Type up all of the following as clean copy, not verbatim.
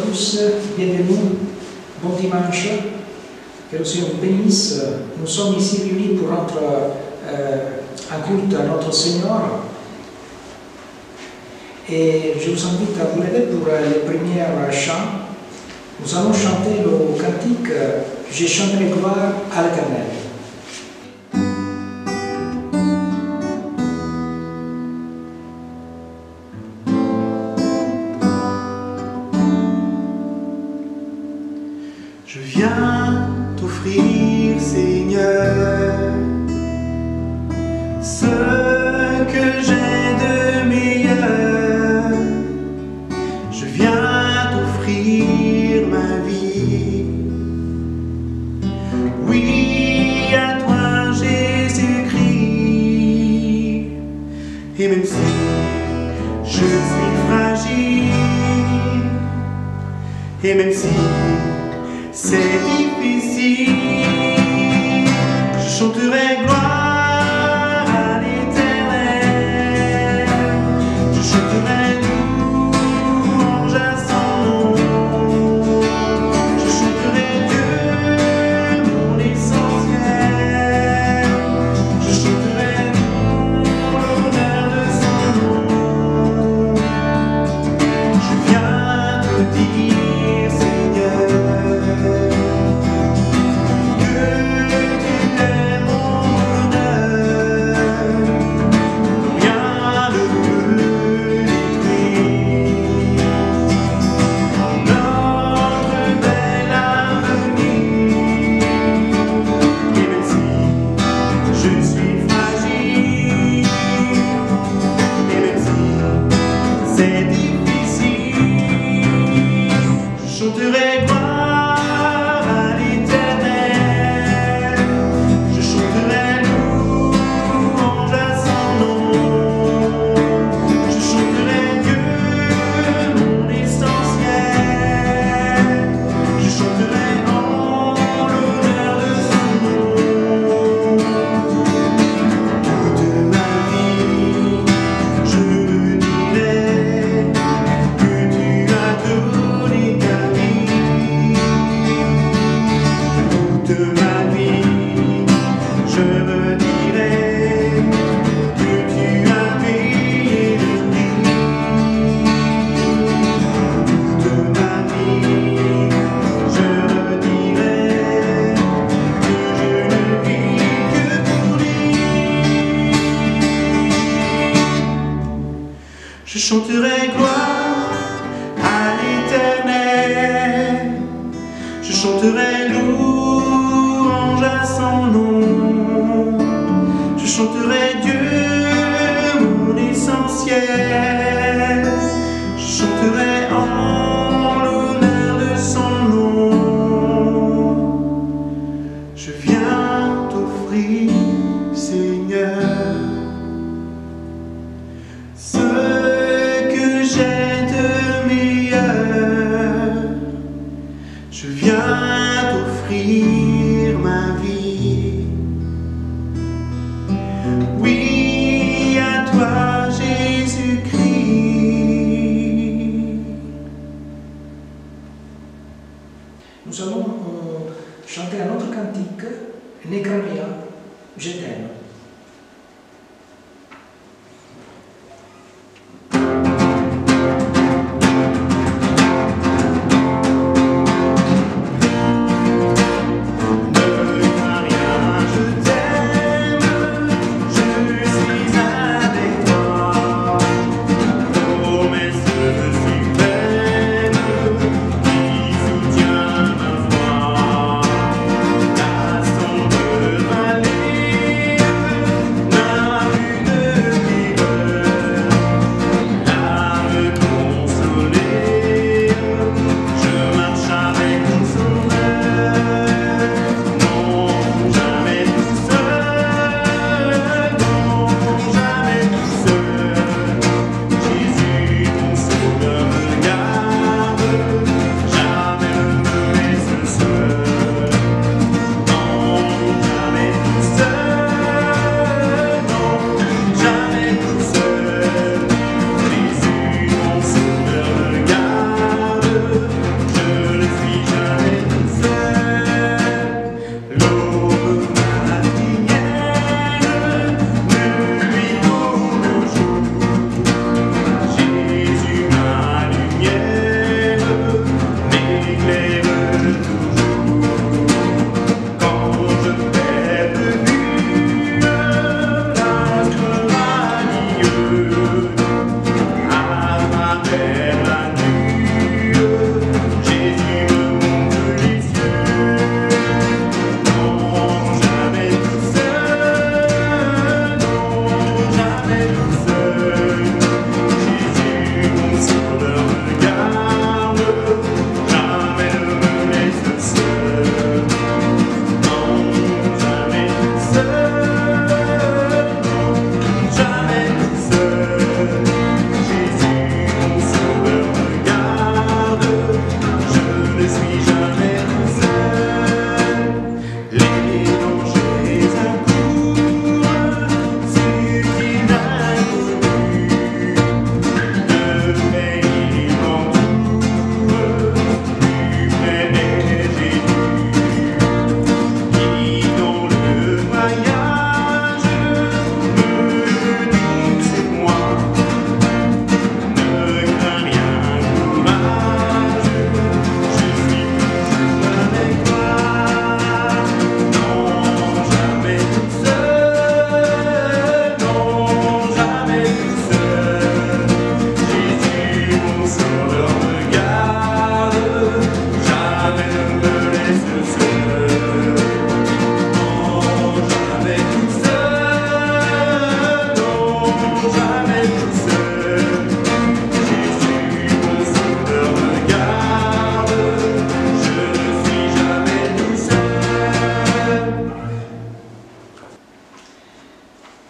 tous, bienvenue, bon dimanche, que le Seigneur vous bénisse. Nous sommes ici réunis pour rendre un culte à notre Seigneur. Et je vous invite à vous lever pour les premiers chants. Nous allons chanter le cantique « Je chanterai gloire à l'Éternel ». Je viens t'offrir, Seigneur, ce que j'ai de meilleur. Je viens t'offrir ma vie. Oui, à toi, Jésus-Christ. Et même si je suis fragile, et même si c'est difficile, je chanterai gloire à l'Éternel. Je chanterai louange à son nom. Je chanterai Dieu, mon essentiel. Je chanterai l'honneur de son nom. Je viens te dire, Seigneur, je chanterai gloire à l'Éternel. Je chanterai louange à son nom. Je chanterai Dieu, mon essentiel. Je chanterai en l'honneur de son nom. Je viens t'offrir, Seigneur, je viens t'offrir ma vie. Oui, à toi, Jésus-Christ. Nous allons chanter un autre cantique, Nécramia, je t'aime. La sombre vallée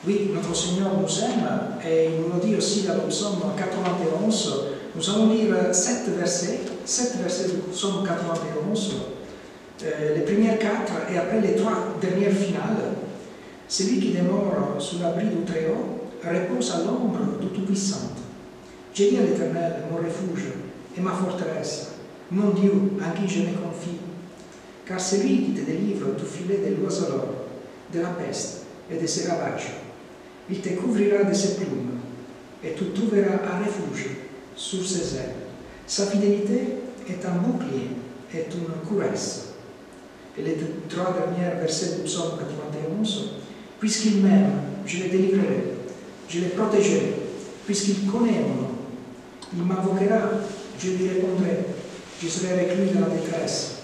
Oui, notre Seigneur nous aime et il nous le dit aussi dans le psaume 91. Nous allons lire 7 versets du psaume 91, les premières 4 et après les 3 dernières finales. Celui qui demeure sous l'abri du Très-Haut repose à l'ombre du Tout-Puissant. J'ai dit à l'Éternel, mon refuge et ma forteresse, mon Dieu en qui je me confie. Car c'est lui qui te délivre du filet de l'oiseleur, de la peste et de ses ravages. Il te couvrira de ses plumes et tu trouveras un refuge sur ses ailes. Sa fidélité est un bouclier, est une cuirasse. Et les 3 derniers versets du psaume 91, puisqu'il m'aime, je le délivrerai, je le protégerai, puisqu'il connaît mon nom. Il m'invoquera, je lui répondrai, je serai avec lui dans la détresse.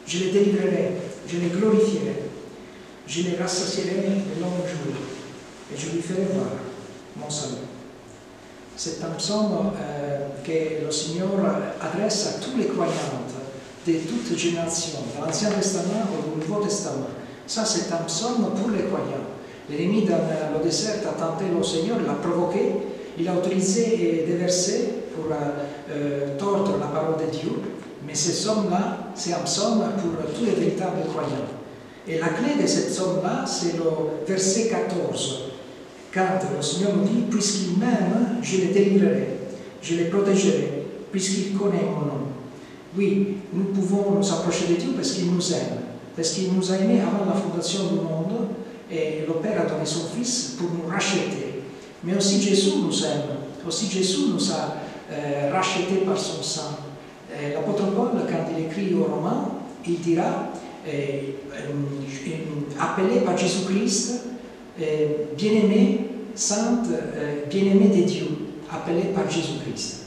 Je le délivrerai, je le glorifierai, je le rassasierai de longs jours et je lui ferai voir mon salut. C'est un psaume que le Seigneur adresse à tous les croyants de toute génération, dans l'Ancien Testament ou au Nouveau Testament. Ça, c'est un psaume pour les croyants. L'ennemi dans le désert a tenté le Seigneur, l'a provoqué, il a utilisé des versets pour tordre la parole de Dieu. Mais ce psaume-là, c'est un psaume pour tous les véritables croyants. Et la clé de ce psaume-là, c'est le verset 14. Quand le Seigneur nous dit, puisqu'il m'aime, je le délivrerai, je le protégerai, puisqu'il connaît mon nom. Oui, nous pouvons nous approcher de Dieu parce qu'il nous aime, parce qu'il nous a aimés avant la fondation du monde, et le Père a donné son Fils pour nous racheter. Mais aussi Jésus nous aime, aussi Jésus nous a rachetés par son sang. L'apôtre Paul, quand il écrit aux Romains, il dira, appelé par Jésus-Christ, bien-aimé, sainte, bien-aimé de Dieu, appelé par Jésus-Christ.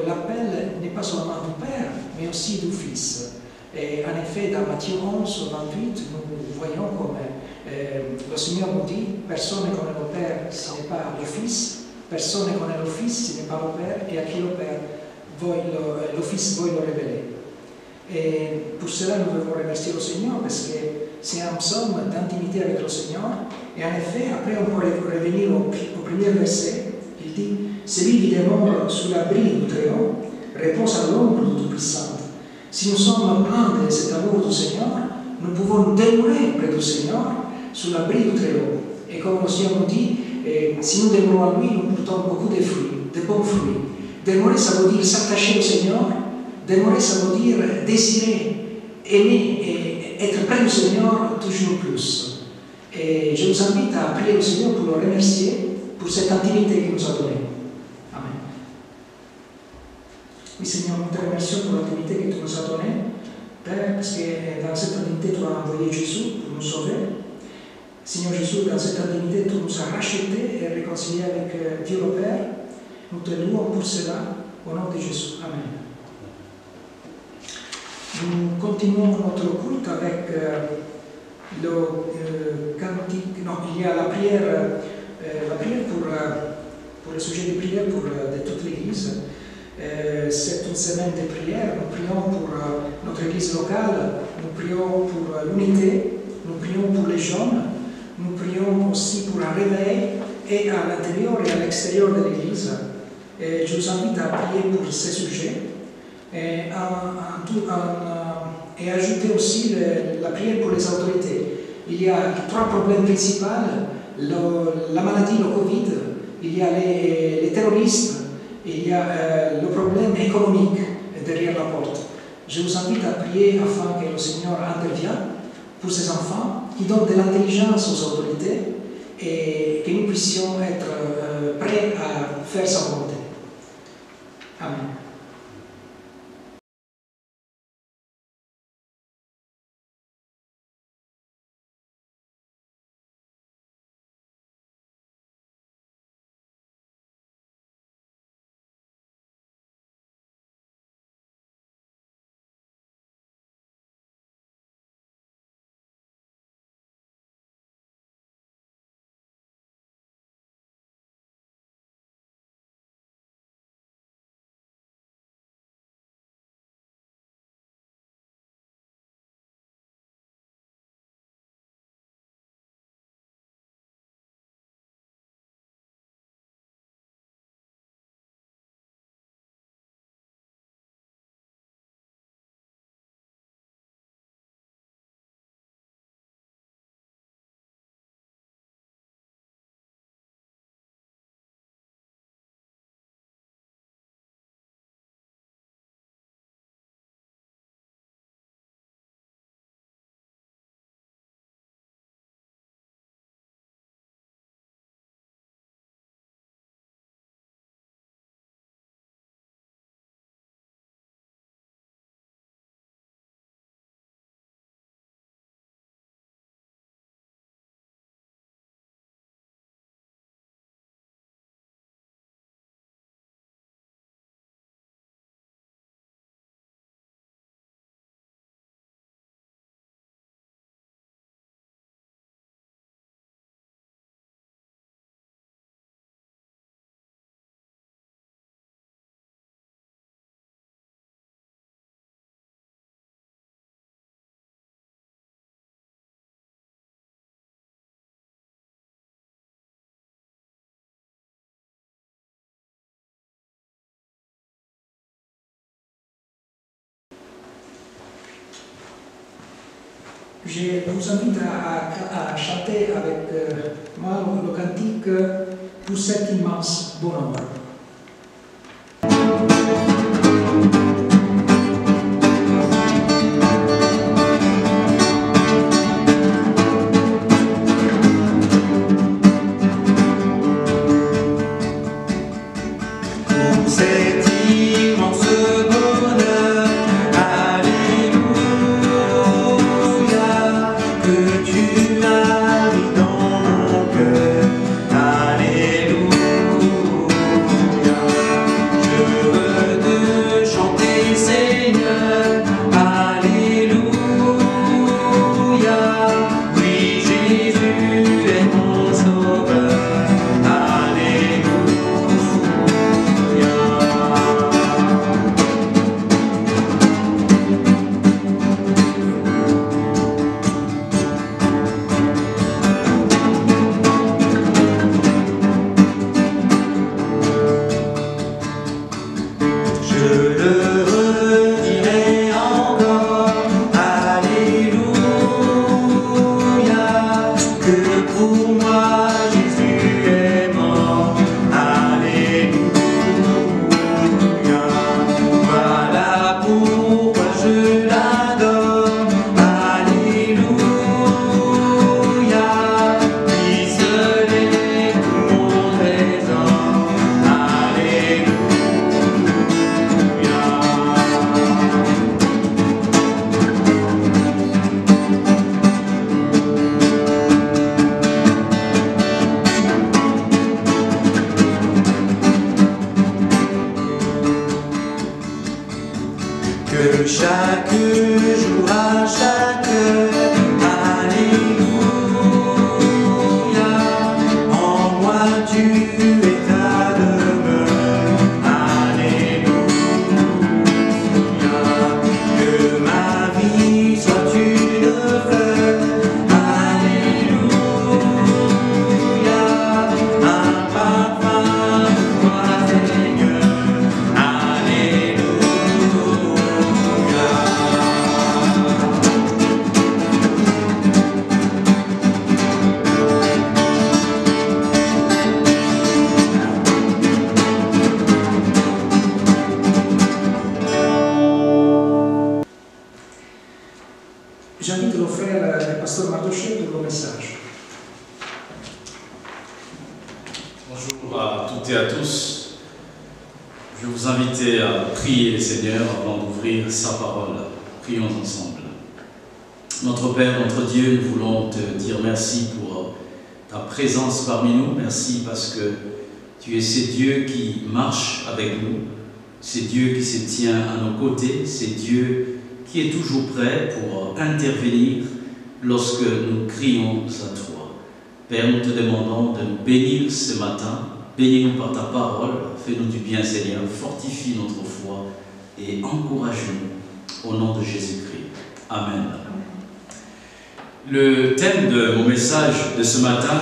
L'appel n'est pas seulement du Père, mais aussi du Fils. Et en effet, dans Matthieu 11, 28, nous voyons comme le Seigneur nous dit, personne ne connaît le Père si ce n'est pas le Fils, personne ne connaît le Fils si ce n'est pas le Père, et à qui le Père le Fils veut le révéler. Et pour cela, nous devons remercier le Seigneur parce que c'est un psaume d'intimité avec le Seigneur. Et en effet, après, on peut revenir au premier verset. Il dit, celui qui demeure sous l'abri du Très-Haut repose à l'ombre du Tout-Puissant. Si nous sommes pleins de cet amour du Seigneur, nous pouvons demeurer près du Seigneur sous l'abri du Très-Haut. Et comme le Seigneur nous dit, si nous demeurons à lui, nous portons beaucoup de fruits, de bons fruits. Demeurer, ça veut dire s'attacher au Seigneur. Demeurer, ça veut dire désirer, aimer et être près du Seigneur toujours plus. Et je vous invite à prier le Seigneur pour le remercier pour cette intimité qu'il nous a donnée. Amen. Oui, Seigneur, nous te remercions pour l'intimité que tu nous as donnée, Père, parce que dans cette intimité, tu as envoyé Jésus pour nous sauver. Seigneur Jésus, dans cette intimité, tu nous as rachetés et réconciliés avec Dieu le Père. Nous te louons pour cela, au nom de Jésus. Amen. Nous continuons notre culte avec le cantique. Non, il y a la prière pour le sujet de prière de toute l'Église. C'est une semaine de prière. Nous prions pour notre Église locale, nous prions pour l'unité, nous prions pour les jeunes, nous prions aussi pour un réveil et à l'intérieur et à l'extérieur de l'Église. Je vous invite à prier pour ces sujets. Et ajouter aussi la prière pour les autorités. Il y a 3 problèmes principaux, la maladie, le Covid, il y a les terroristes, il y a le problème économique derrière la porte. Je vous invite à prier afin que le Seigneur intervienne pour ces enfants, qui donnent de l'intelligence aux autorités et que nous puissions être prêts à faire sa volonté. Amen. Je vous invite à chanter avec moi le cantique pour cet immense bonheur. Que chaque jour à chaque heure, alléluia, en moi tu es ta demeure, alléluia, que ma vie soit une fleur, alléluia, un parfum de toi Seigneur, alléluia. J'invite le frère le pasteur Mardoché pour le message. Bonjour à toutes et à tous. Je vais vous inviter à prier le Seigneur avant d'ouvrir sa parole. Prions ensemble. Notre Père, notre Dieu, nous voulons te dire merci pour ta présence parmi nous. Merci parce que tu es ce Dieu qui marche avec nous. C'est Dieu qui se tient à nos côtés. C'est Dieu qui est toujours prêt pour intervenir lorsque nous crions à toi. Père, nous te demandons de nous bénir ce matin. Bénis-nous par ta parole. Fais-nous du bien, Seigneur. Fortifie notre foi et encourage-nous au nom de Jésus-Christ. Amen. Le thème de mon message de ce matin,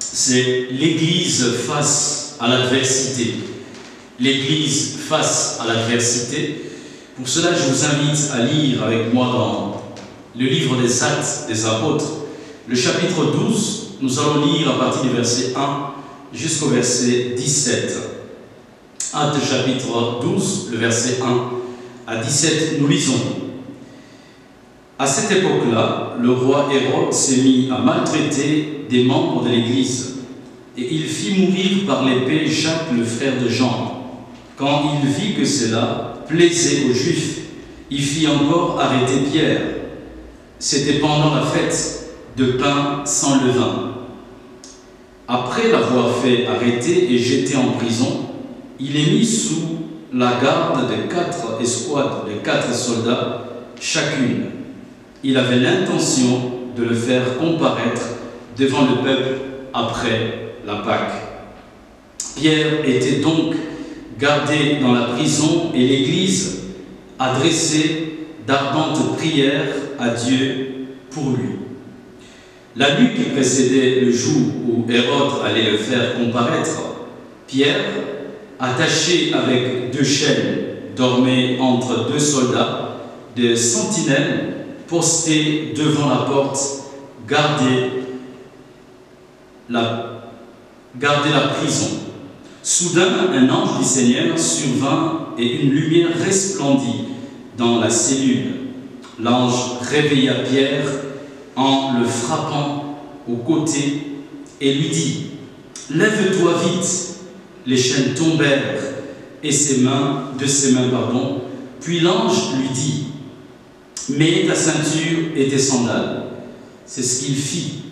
c'est l'Église face à l'adversité. L'Église face à l'adversité. Pour cela, je vous invite à lire avec moi dans le livre des Actes des Apôtres, le chapitre 12. Nous allons lire à partir du verset 1 jusqu'au verset 17. Actes chapitre 12, le verset 1 à 17, nous lisons. À cette époque-là, le roi Hérode s'est mis à maltraiter des membres de l'Église, et il fit mourir par l'épée Jacques, le frère de Jean. Quand il vit que cela plaisait aux Juifs, il fit encore arrêter Pierre. C'était pendant la fête de pain sans levain. Après l'avoir fait arrêter et jeter en prison, il est mis sous la garde de 4 escouades de 4 soldats chacune. Il avait l'intention de le faire comparaître devant le peuple après la Pâque. Pierre était donc gardé dans la prison et l'Église adressait d'ardentes prières à Dieu pour lui. La nuit qui précédait le jour où Hérode allait le faire comparaître, Pierre, attaché avec 2 chaînes, dormait entre 2 soldats de sentinelles postés devant la porte, gardaient la prison. Soudain, un ange du Seigneur survint et une lumière resplendit dans la cellule. L'ange réveilla Pierre en le frappant au côté et lui dit « Lève-toi vite !» Les chaînes tombèrent de ses mains, Puis l'ange lui dit « Mets ta ceinture et tes sandales. » C'est ce qu'il fit.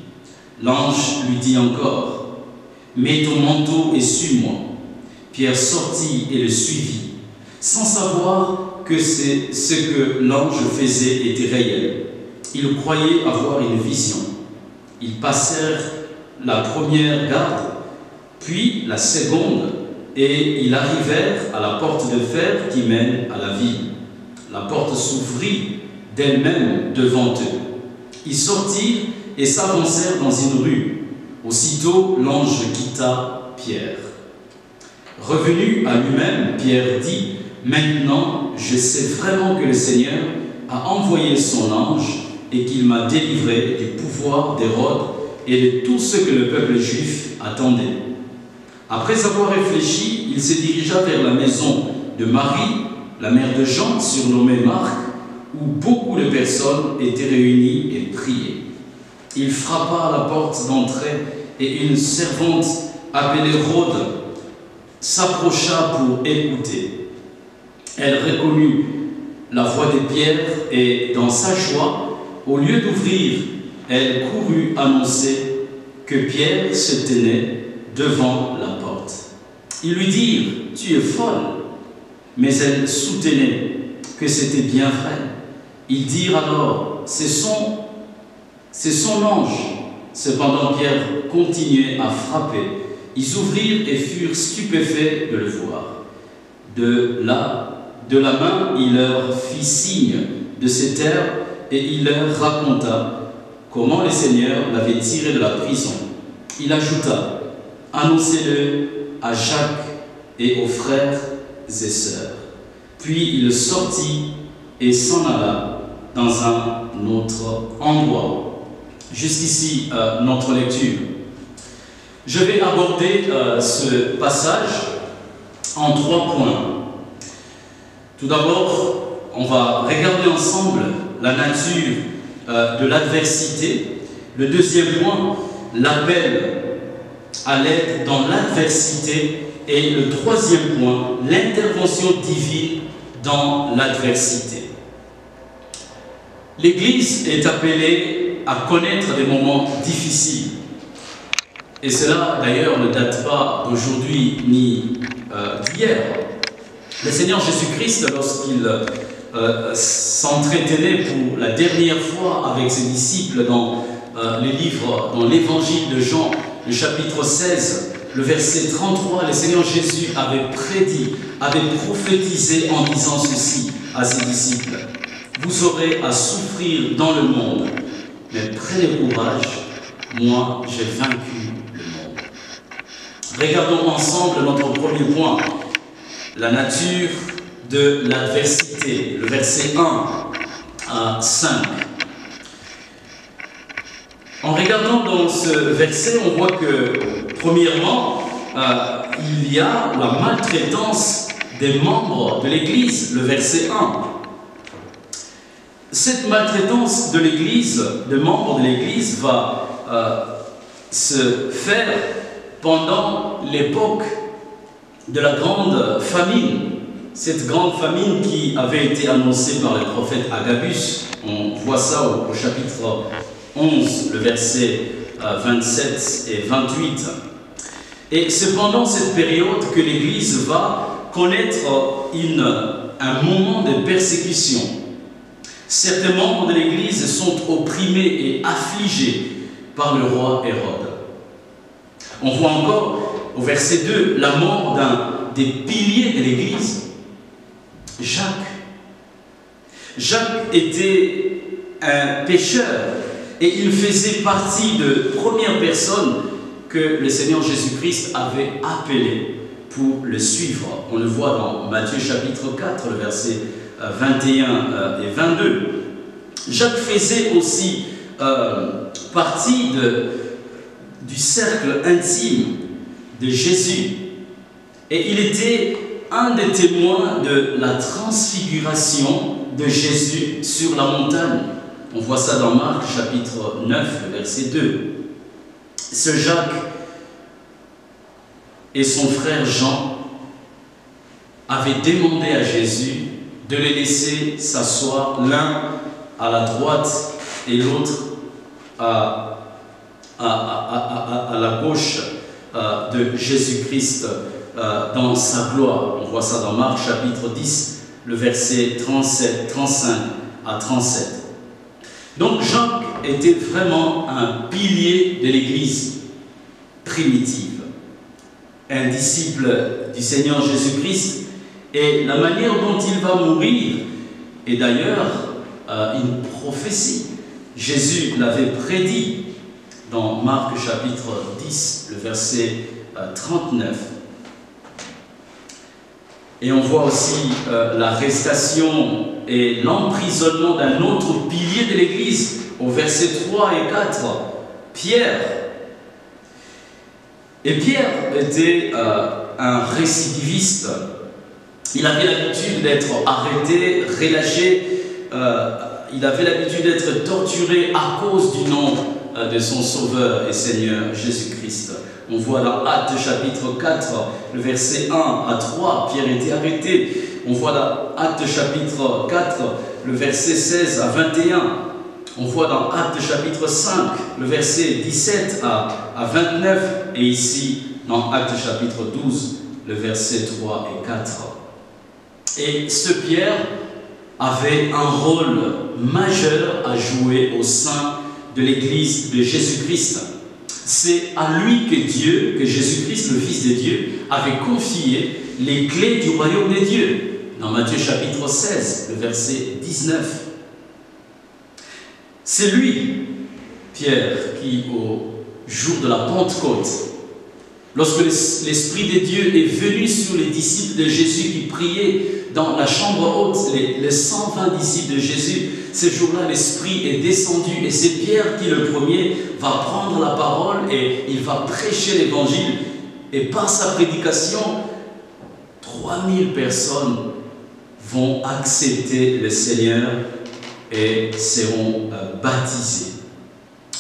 L'ange lui dit encore « Mets ton manteau et suis-moi. » Pierre sortit et le suivit, sans savoir que ce que l'ange faisait était réel. Il croyait avoir une vision. Ils passèrent la première garde, puis la seconde, et ils arrivèrent à la porte de fer qui mène à la ville. La porte s'ouvrit d'elle-même devant eux. Ils sortirent et s'avancèrent dans une rue. Aussitôt, l'ange quitta Pierre. Revenu à lui-même, Pierre dit « Maintenant, je sais vraiment que le Seigneur a envoyé son ange et qu'il m'a délivré du pouvoir d'Hérode et de tout ce que le peuple juif attendait. » Après avoir réfléchi, il se dirigea vers la maison de Marie, la mère de Jean, surnommée Marc, où beaucoup de personnes étaient réunies et priaient. Il frappa à la porte d'entrée et une servante appelée Rhode s'approcha pour écouter. Elle reconnut la voix de Pierre et, dans sa joie, au lieu d'ouvrir, elle courut annoncer que Pierre se tenait devant la porte. Ils lui dirent « Tu es folle !» Mais elle soutenait que c'était bien vrai. Ils dirent alors « C'est son ange !» Cependant Pierre continuait à frapper. Ils ouvrirent et furent stupéfaits de le voir. De la main, il leur fit signe de se taire et il leur raconta comment le Seigneur l'avait tiré de la prison. Il ajouta « Annoncez-le à Jacques et aux frères et sœurs. » Puis il sortit et s'en alla dans un autre endroit. Jusqu'ici, notre lecture. Je vais aborder ce passage en 3 points. Tout d'abord, on va regarder ensemble la nature de l'adversité. Le deuxième point, l'appel à l'aide dans l'adversité. Et le troisième point, l'intervention divine dans l'adversité. L'Église est appelée à connaître des moments difficiles. Et cela, d'ailleurs, ne date pas d'aujourd'hui ni d'hier. Le Seigneur Jésus-Christ, lorsqu'il s'entretenait pour la dernière fois avec ses disciples dans l'évangile de Jean, le chapitre 16, le verset 33, le Seigneur Jésus avait prédit, avait prophétisé en disant ceci à ses disciples. « Vous aurez à souffrir dans le monde, mais prenez courage, moi j'ai vaincu le monde. » Regardons ensemble notre premier point, la nature de l'adversité, le verset 1 à 5. En regardant dans ce verset, on voit que, premièrement, il y a la maltraitance des membres de l'Église, le verset 1. Cette maltraitance de l'Église, des membres de l'Église, va se faire pendant l'époque de la grande famine. Cette grande famine qui avait été annoncée par le prophète Agabus. On voit ça au chapitre 11, le verset 27 et 28. Et c'est pendant cette période que l'Église va connaître un moment de persécution. Certains membres de l'Église sont opprimés et affligés par le roi Hérode. On voit encore au verset 2 la mort d'un des piliers de l'Église, Jacques. Jacques était un pécheur et il faisait partie de premières personnes que le Seigneur Jésus-Christ avait appelées pour le suivre. On le voit dans Matthieu chapitre 4, le verset 21 et 22. Jacques faisait aussi partie du cercle intime de Jésus. Et il était un des témoins de la transfiguration de Jésus sur la montagne. On voit ça dans Marc chapitre 9, verset 2. Ce Jacques et son frère Jean avaient demandé à Jésus de les laisser s'asseoir l'un à la droite et l'autre à la gauche de Jésus-Christ dans sa gloire. On voit ça dans Marc chapitre 10, le verset 35 à 37. Donc Jacques était vraiment un pilier de l'Église primitive, un disciple du Seigneur Jésus-Christ, et la manière dont il va mourir est d'ailleurs une prophétie. Jésus l'avait prédit dans Marc chapitre 10, le verset 39. Et on voit aussi l'arrestation et l'emprisonnement d'un autre pilier de l'Église au verset 3 et 4, Pierre. Et Pierre était un récidiviste. Il avait l'habitude d'être arrêté, relâché, il avait l'habitude d'être torturé à cause du nom de son Sauveur et Seigneur Jésus-Christ. On voit dans Actes chapitre 4, le verset 1 à 3, Pierre était arrêté. On voit dans Actes chapitre 4, le verset 16 à 21. On voit dans Actes chapitre 5, le verset 17 à 29. Et ici, dans Actes chapitre 12, le verset 3 et 4. Et ce Pierre avait un rôle majeur à jouer au sein de l'Église de Jésus-Christ. C'est à lui que Jésus-Christ, le Fils de Dieu, avait confié les clés du royaume des dieux. Dans Matthieu chapitre 16, le verset 19. C'est lui, Pierre, qui au jour de la Pentecôte, lorsque l'Esprit de Dieu est venu sur les disciples de Jésus qui priaient dans la chambre haute, les 120 disciples de Jésus, ce jour-là, l'Esprit est descendu et c'est Pierre qui, le premier, va prendre la parole et il va prêcher l'Évangile. Et par sa prédication, 3000 personnes vont accepter le Seigneur et seront baptisées.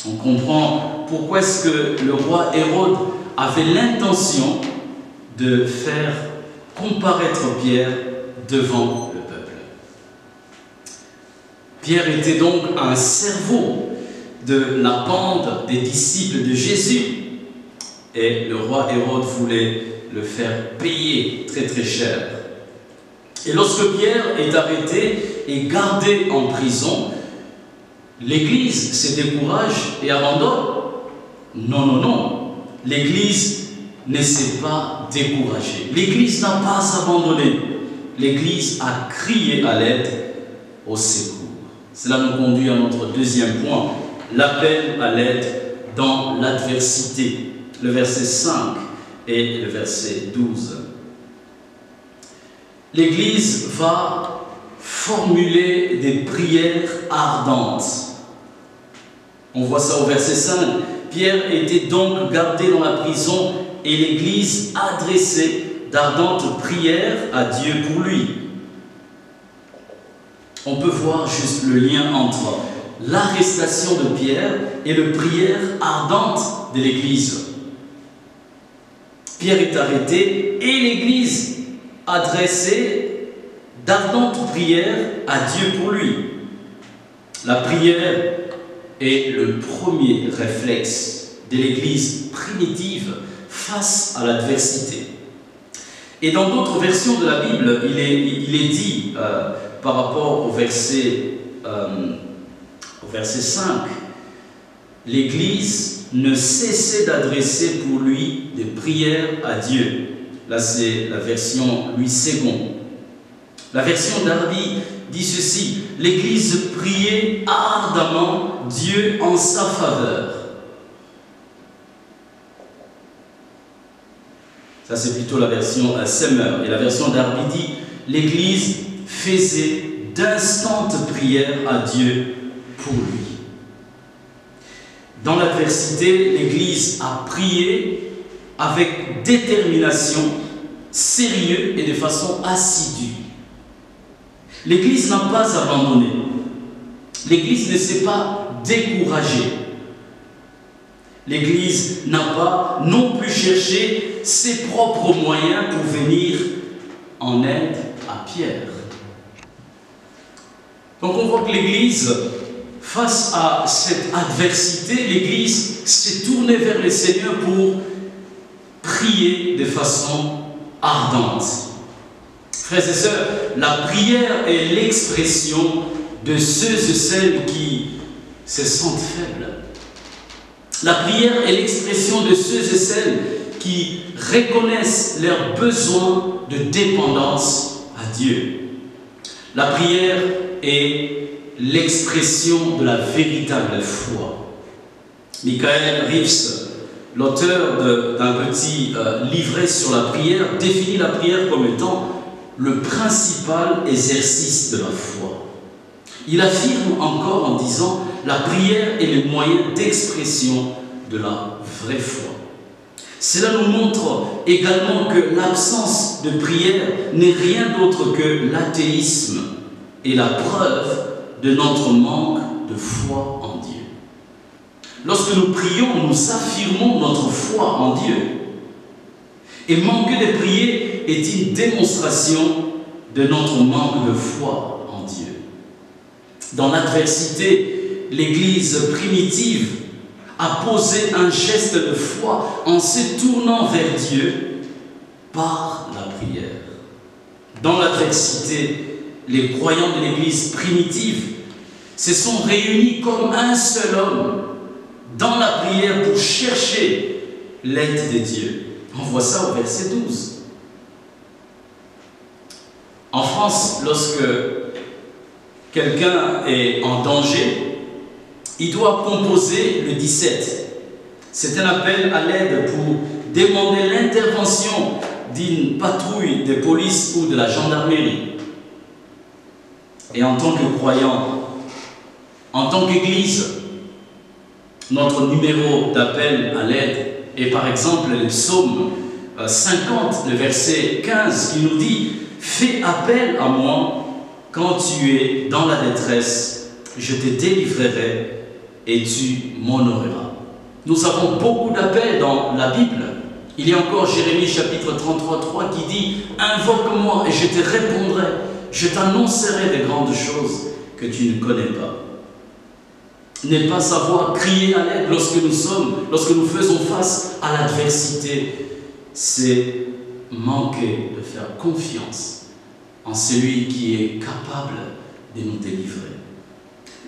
On comprend pourquoi est-ce que le roi Hérode avait l'intention de faire comparaître Pierre devant le peuple. Pierre était donc un cerveau de la bande des disciples de Jésus et le roi Hérode voulait le faire payer très très cher. Et lorsque Pierre est arrêté et gardé en prison, l'Église se décourage et abandonne. Non, non, non. L'Église ne s'est pas découragée. L'Église n'a pas abandonné. L'Église a crié à l'aide, au secours. Cela nous conduit à notre deuxième point, l'appel à l'aide dans l'adversité. Le verset 5 et le verset 12. L'Église va formuler des prières ardentes. On voit ça au verset 5. Pierre était donc gardé dans la prison et l'Église adressait d'ardentes prières à Dieu pour lui. On peut voir juste le lien entre l'arrestation de Pierre et les prières ardentes de l'Église. Pierre est arrêté et l'Église adressait d'ardentes prières à Dieu pour lui. La prière est le premier réflexe de l'Église primitive face à l'adversité. Et dans d'autres versions de la Bible, il est dit par rapport au verset 5, l'Église ne cessait d'adresser pour lui des prières à Dieu. Là, c'est la version Louis II. La version Darby dit ceci: l'Église priait ardemment Dieu en sa faveur. Ça, c'est plutôt la version Semmer. Et la version Darby dit: l'Église faisait d'instantes prières à Dieu pour lui. Dans l'adversité, l'Église a prié avec détermination, sérieux et de façon assidue. L'Église n'a pas abandonné. L'Église ne s'est pas découragée. L'Église n'a pas non plus cherché ses propres moyens pour venir en aide à Pierre. Donc on voit que l'Église, face à cette adversité, l'Église s'est tournée vers le Seigneur pour prier de façon ardente. Frères et sœurs, la prière est l'expression de ceux et celles qui se sentent faibles. La prière est l'expression de ceux et celles qui reconnaissent leur besoin de dépendance à Dieu. La prière est l'expression de la véritable foi. Michael Reeves, l'auteur d'un petit livret sur la prière, définit la prière comme étant le principal exercice de la foi. Il affirme encore en disant « La prière est le moyen d'expression de la vraie foi ». Cela nous montre également que l'absence de prière n'est rien d'autre que l'athéisme et la preuve de notre manque de foi en Dieu. Lorsque nous prions, nous affirmons notre foi en Dieu. Et manquer de prier est une démonstration de notre manque de foi en Dieu. Dans l'adversité, l'Église primitive a posé un geste de foi en se tournant vers Dieu par la prière. Dans l'adversité, les croyants de l'Église primitive se sont réunis comme un seul homme dans la prière pour chercher l'aide de Dieu. On voit ça au verset 12. En France, lorsque quelqu'un est en danger, il doit composer le 17. C'est un appel à l'aide pour demander l'intervention d'une patrouille de police ou de la gendarmerie. Et en tant que croyant, en tant qu'Église, notre numéro d'appel à l'aide est par exemple le psaume 50, le verset 15, qui nous dit « Fais appel à moi quand tu es dans la détresse, je te délivrerai et tu m'honoreras. » Nous avons beaucoup d'appels dans la Bible. Il y a encore Jérémie chapitre 33, 3 qui dit « Invoque-moi et je te répondrai, je t'annoncerai de grandes choses que tu ne connais pas. » Ne pas savoir crier à l'aide lorsque nous faisons face à l'adversité, c'est manquer de faire confiance en celui qui est capable de nous délivrer.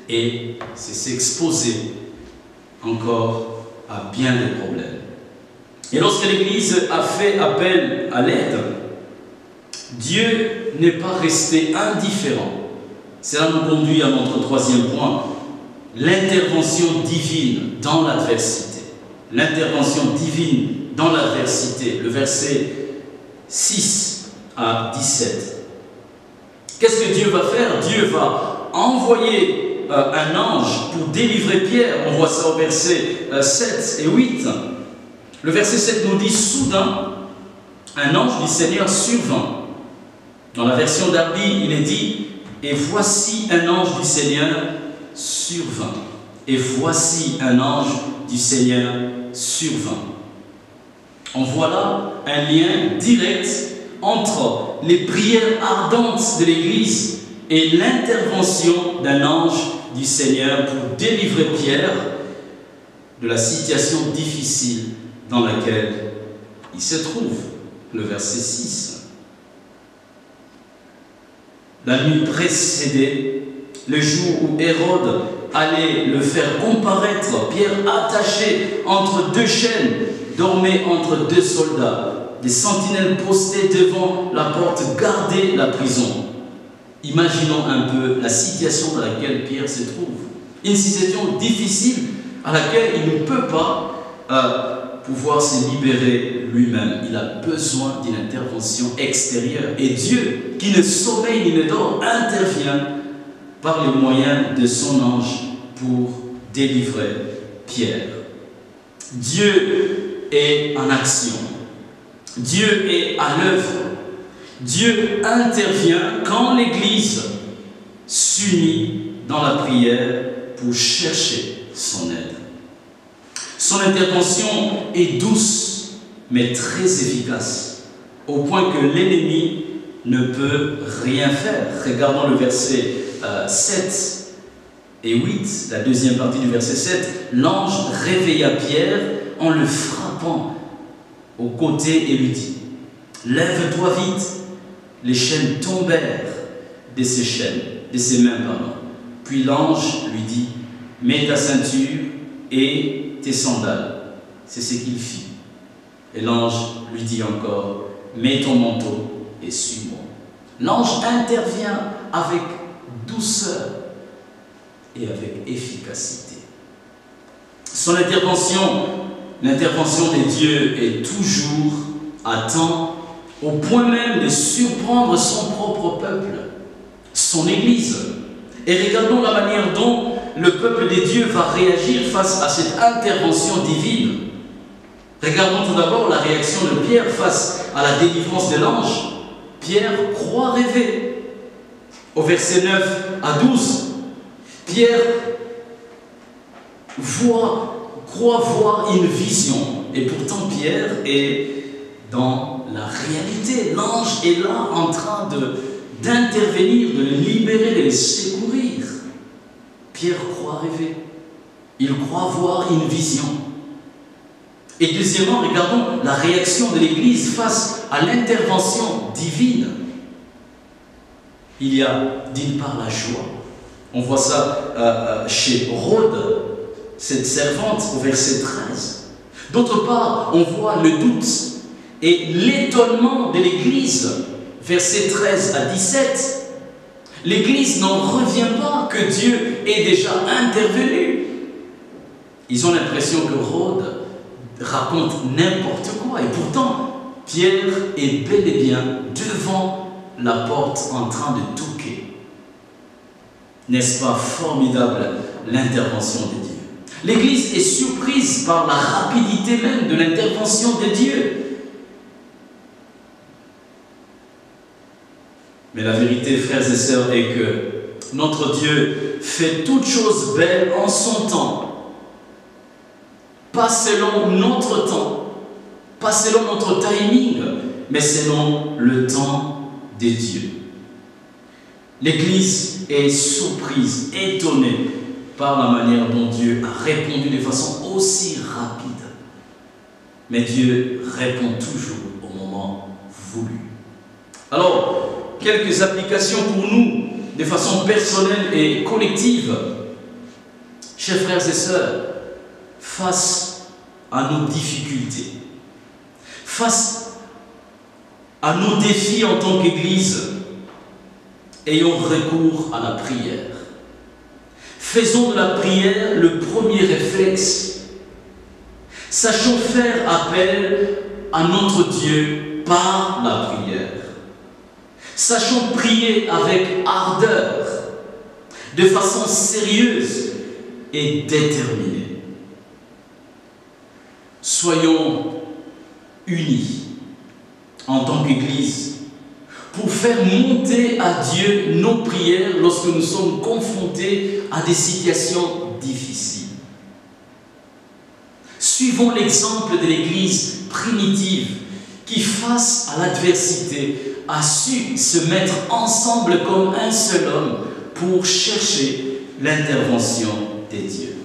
Et c'est s'exposer encore à bien des problèmes. Et lorsque l'Église a fait appel à l'aide, Dieu n'est pas resté indifférent. Cela nous conduit à notre troisième point, l'intervention divine dans l'adversité. L'intervention divine dans l'adversité, le verset 6 à 17. Qu'est-ce que Dieu va faire? Dieu va envoyer un ange pour délivrer Pierre. On voit ça au verset 7 et 8. Le verset 7 nous dit « Soudain, un ange du Seigneur survint. » Dans la version d'Arby, il est dit « Et voici un ange du Seigneur survint. » Et voici un ange du Seigneur survint. On voit là un lien direct entre les prières ardentes de l'Église et l'intervention d'un ange du Seigneur pour délivrer Pierre de la situation difficile dans laquelle il se trouve. Le verset 6. La nuit précédée, le jour où Hérode allait le faire comparaître, Pierre attaché entre deux chaînes, dormait entre deux soldats. Des sentinelles postées devant la porte gardaient la prison. Imaginons un peu la situation dans laquelle Pierre se trouve. Une situation difficile à laquelle il ne peut pas pouvoir se libérer lui-même. Il a besoin d'une intervention extérieure. Et Dieu, qui ne sommeille ni ne dort, intervient par les moyens de son ange pour délivrer Pierre. Dieu est en action. Dieu est à l'œuvre. Dieu intervient quand l'Église s'unit dans la prière pour chercher son aide. Son intervention est douce, mais très efficace, au point que l'ennemi ne peut rien faire. Regardons le verset 7 et 8, la deuxième partie du verset 7. L'ange réveilla Pierre en le frappant au côté et lui dit « Lève-toi vite !» Les chaînes tombèrent de ses mains. Puis l'ange lui dit « Mets ta ceinture et tes sandales. » C'est ce qu'il fit. Et l'ange lui dit encore « Mets ton manteau et suis-moi. » L'ange intervient avec douceur et avec efficacité. Son intervention, l'intervention de Dieu est toujours à temps, au point même de surprendre son propre peuple, son Église. Et regardons la manière dont le peuple de Dieu va réagir face à cette intervention divine. Regardons tout d'abord la réaction de Pierre face à la délivrance de l'ange. Pierre croit rêver. Au verset 9 à 12, Pierre croit voir une vision. Et pourtant Pierre est dans la réalité. L'ange est là en train d'intervenir, de le libérer, de le secourir. Pierre croit rêver. Il croit voir une vision. Et deuxièmement, regardons la réaction de l'Église face à l'intervention divine. Il y a d'une part la joie. On voit ça chez Rhodes, cette servante, au verset 13. D'autre part, on voit le doute et l'étonnement de l'Église, versets 13 à 17. L'Église n'en revient pas que Dieu ait déjà intervenu. Ils ont l'impression que Rhodes raconte n'importe quoi. Et pourtant, Pierre est bel et bien devant la porte en train de toquer. N'est-ce pas formidable l'intervention de Dieu? L'Église est surprise par la rapidité même de l'intervention de Dieu. Mais la vérité, frères et sœurs, est que notre Dieu fait toutes choses belles en son temps. Pas selon notre temps, pas selon notre timing, mais selon le temps de Dieu. L'Église est surprise, étonnée par la manière dont Dieu a répondu de façon aussi rapide. Mais Dieu répond toujours au moment voulu. Alors, quelques applications pour nous, de façon personnelle et collective. Chers frères et sœurs, face à nos difficultés, face à nos défis en tant qu'Église, ayons recours à la prière. Faisons de la prière le premier réflexe. Sachons faire appel à notre Dieu par la prière. Sachons prier avec ardeur, de façon sérieuse et déterminée. Soyons unis en tant qu'Église pour faire monter à Dieu nos prières lorsque nous sommes confrontés à des situations difficiles. Suivons l'exemple de l'Église primitive qui, face à l'adversité, a su se mettre ensemble comme un seul homme pour chercher l'intervention des dieux.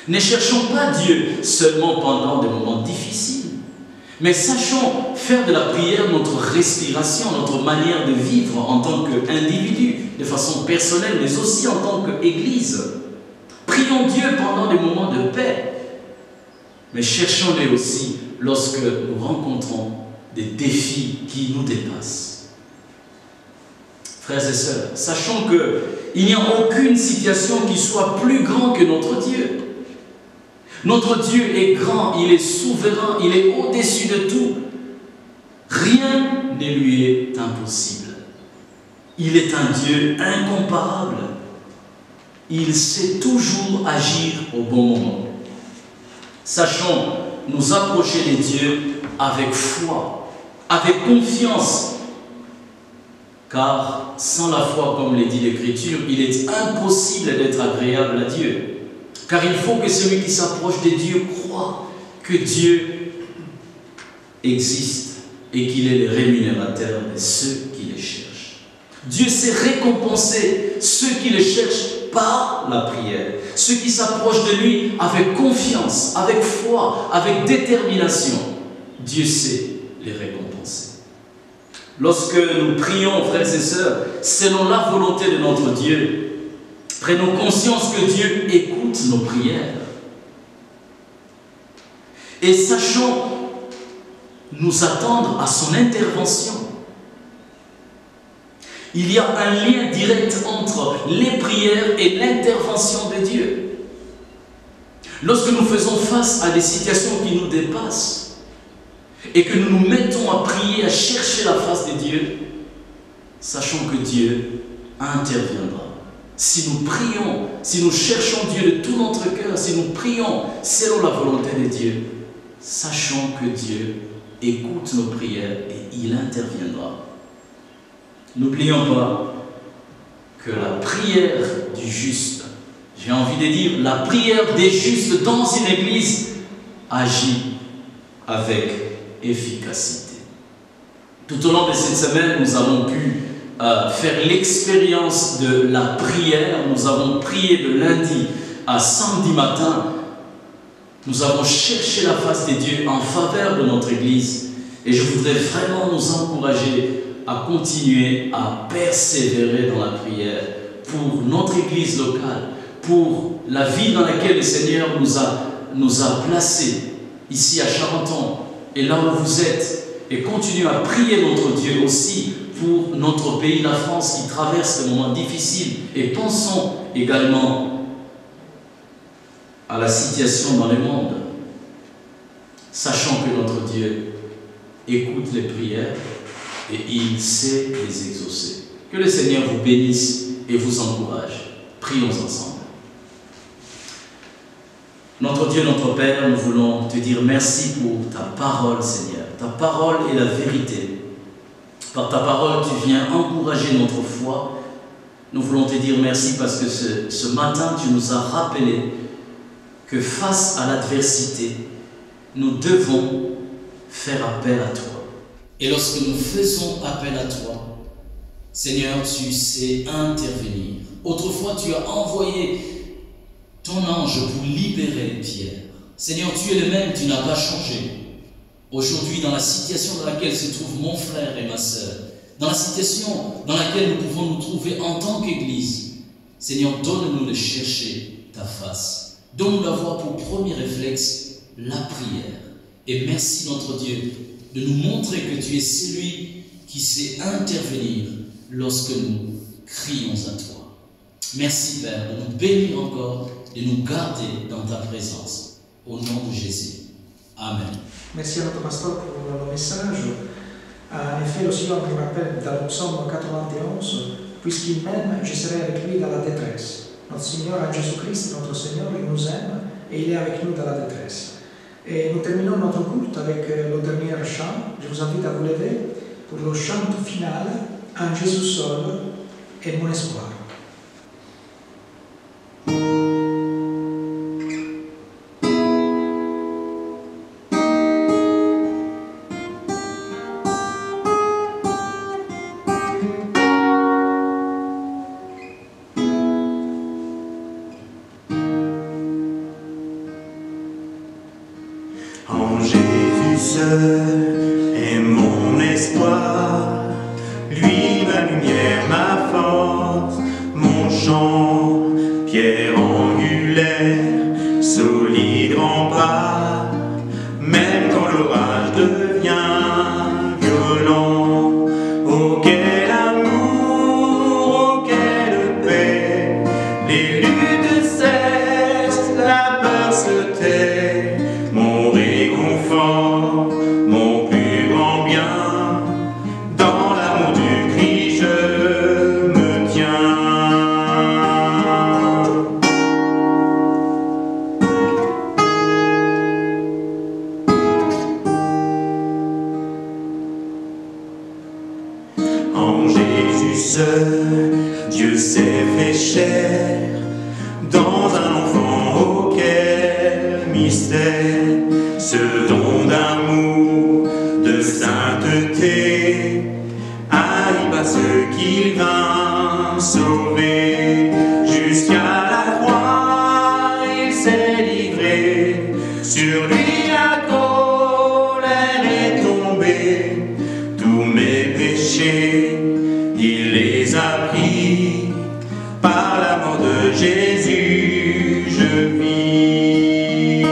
Ne cherchons pas Dieu seulement pendant des moments difficiles, mais sachons faire de la prière notre respiration, notre manière de vivre en tant qu'individu, de façon personnelle, mais aussi en tant qu'Église. Prions Dieu pendant des moments de paix, mais cherchons-le aussi lorsque nous rencontrons des défis qui nous dépassent. Frères et sœurs, sachons qu'il n'y a aucune situation qui soit plus grande que notre Dieu. Notre Dieu est grand, il est souverain, il est au-dessus de tout. Rien ne lui est impossible. Il est un Dieu incomparable. il sait toujours agir au bon moment. Sachons nous approcher de Dieu avec foi, avec confiance, car sans la foi, comme le dit l'Écriture, il est impossible d'être agréable à Dieu. Car il faut que celui qui s'approche de Dieu croit que Dieu existe et qu'il est le rémunérateur de ceux qui le cherchent. Dieu sait récompenser ceux qui le cherchent par la prière, ceux qui s'approchent de lui avec confiance, avec foi, avec détermination. Dieu sait les récompenser. Lorsque nous prions, frères et sœurs, selon la volonté de notre Dieu, prenons conscience que Dieu écoute nos prières. Et sachons nous attendre à son intervention. Il y a un lien direct entre les prières et l'intervention de Dieu. Lorsque nous faisons face à des situations qui nous dépassent et que nous nous mettons à prier, à chercher la face de Dieu, sachons que Dieu interviendra. Si nous prions, si nous cherchons Dieu de tout notre cœur, si nous prions selon la volonté de Dieu, sachons que Dieu écoute nos prières et il interviendra. N'oublions pas que la prière du juste, j'ai envie de dire, la prière des justes dans une église agit avec efficacité. Tout au long de cette semaine, nous avons pu faire l'expérience de la prière. Nous avons prié de lundi à samedi matin. Nous avons cherché la face de Dieu en faveur de notre église. Et je voudrais vraiment nous encourager à continuer à persévérer dans la prière pour notre église locale, pour la ville dans laquelle le Seigneur nous a placés, ici à Charenton, et là où vous êtes, et continuez à prier notre Dieu aussi pour notre pays, la France, qui traverse des moments difficiles. Et pensons également à la situation dans le monde. Sachant que notre Dieu écoute les prières et il sait les exaucer. Que le Seigneur vous bénisse et vous encourage. Prions ensemble. Notre Dieu, notre Père, nous voulons te dire merci pour ta parole, Seigneur. Ta parole est la vérité. Par ta parole, tu viens encourager notre foi. Nous voulons te dire merci parce que ce matin, tu nous as rappelé que face à l'adversité, nous devons faire appel à toi. Et lorsque nous faisons appel à toi, Seigneur, tu sais intervenir. Autrefois, tu as envoyé ton ange pour libérer Pierre. Seigneur, tu es le même, tu n'as pas changé. Aujourd'hui, dans la situation dans laquelle se trouvent mon frère et ma sœur, dans la situation dans laquelle nous pouvons nous trouver en tant qu'Église, Seigneur, donne-nous de chercher ta face. Donne-nous d'avoir pour premier réflexe la prière. Et merci notre Dieu de nous montrer que tu es celui qui sait intervenir lorsque nous crions à toi. Merci Père de nous bénir encore, de nous garder dans ta présence. Au nom de Jésus. Amen. Merci à notre pasteur pour le message. En effet, le Seigneur nous rappelle dans le psaume 91, puisqu'il m'aime, je serai avec lui dans la détresse. Notre Seigneur, Jésus-Christ, notre Seigneur, il nous aime et il est avec nous dans la détresse. Et nous terminons notre culte avec le dernier chant. Je vous invite à vous lever pour le chant final, En Jésus seul est mon espoir. En Jésus seul est mon espoir, lui ma lumière, ma force, mon champ, pierre angulaire, solide rempart, même quand l'orage devient violent. Oh quel amour, oh quelle paix, les luttes cessent, la peur se tait. Mon réconfort, mon plus seul, Dieu s'est fait chair dans un enfant auquel mystère, ce don d'amour, de sainteté, haï pas ce qu'il vint sauver. Jusqu'à la croix, il s'est livré, sur lui la colère est tombée. Tous mes péchés, il les a pris, par la mort de Jésus, je vis.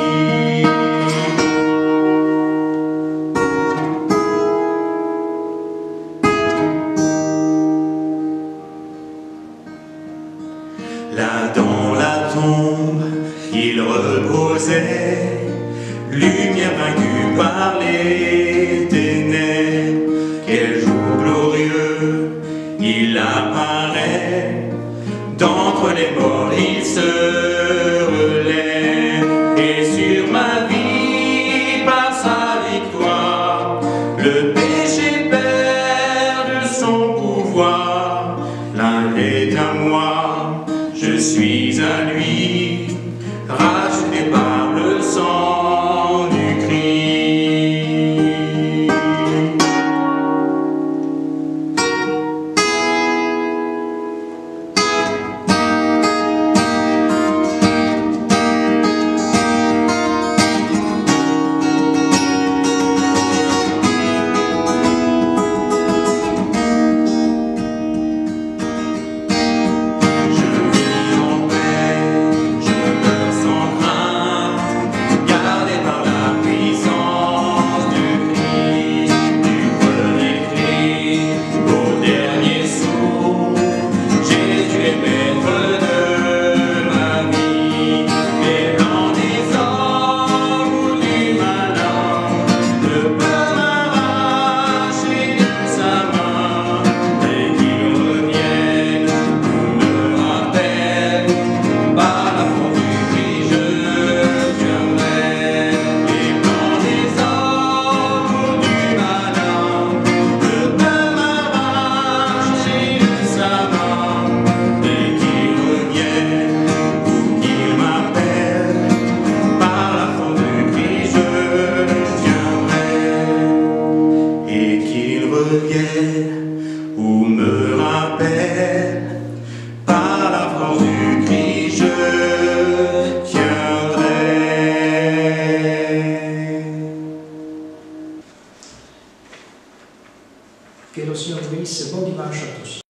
Là dans la tombe, il reposait, lumière vaincue par les ténèbres. Quel jour glorieux, il apparaît, d'entre les morts il se relève. Et sur ma vie, par sa victoire, le péché perd son pouvoir. L'un est à moi, je suis à lui, racheté par le sang du Christ. Ou me rappelle, par la force du Christ je tiendrai. Que le Signore bénisse, bon dimanche à tous.